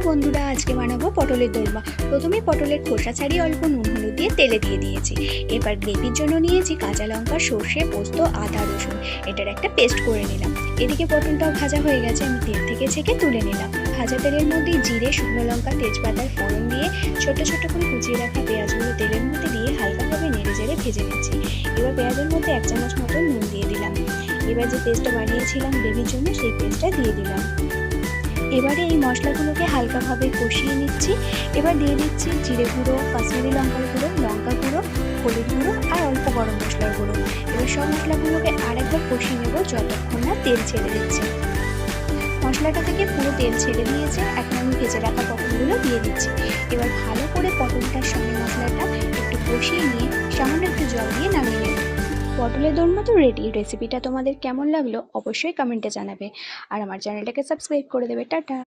বন্ধুরা, আজকে বানাবো পটলের দোরমা। প্রথমে পটলের খোসা ছাড়িয়ে অল্প নুন হলুদ দিয়ে তেলে দিয়ে দিয়েছি। এবার গ্রেভির জন্য নিয়েছি কাঁচা লঙ্কা, সর্ষে, পোস্ত, আদা, রসুন। এটার একটা পেস্ট করে নিলাম। এদিকে পটলটাও ভাজা হয়ে গেছে, আমি তেল থেকে ছেঁকে তুলে নিলাম। ভাজা তেলের মধ্যে জিরে, শুকনো লঙ্কা, তেজপাতার ফোড়ন দিয়ে ছোট ছোট করে কুচিয়ে রাখা পেঁয়াজগুলো তেলের মধ্যে দিয়ে হালকাভাবে নেড়ে চেড়ে ভেজে নিচ্ছি। এবার পেঁয়াজের মধ্যে 1 চামচ মতো নুন দিয়ে দিলাম। এবার যে পেস্টটা বানিয়েছিলাম গ্রেভির জন্য, সেই পেস্টটা দিয়ে দিলাম। এবারে এই মশলাগুলোকে হালকাভাবে কষিয়ে নিচ্ছি। এবার দিয়ে দিচ্ছি জিরে গুঁড়ো, কাশ্মীরি লঙ্কার গুঁড়ো, লঙ্কা গুঁড়ো, হলুদ গুঁড়ো আর অল্প গরম মশলার গুঁড়ো। এবার সব মশলাগুলোকে আরেকবার কষিয়ে নেব যতক্ষণ না তেল ছেড়ে দিচ্ছে। মশলাটা থেকে পুরো তেল ছেড়ে দিয়েছে। এখন আমি ভেজে রাখা পটলগুলো দিয়ে দিচ্ছি। এবার ভালো করে পটলটার সঙ্গে মশলাটা একটু কষিয়ে নিয়ে সামান্য একটু জল দিয়ে নামিয়ে নেব। পটলের দোরমা তো রেডি। রেসিপিটা তোমাদের কেমন লাগলো অবশ্যই কমেন্টে জানাবে, আর আমার চ্যানেলটাকে সাবস্ক্রাইব করে দেবে। টাটা।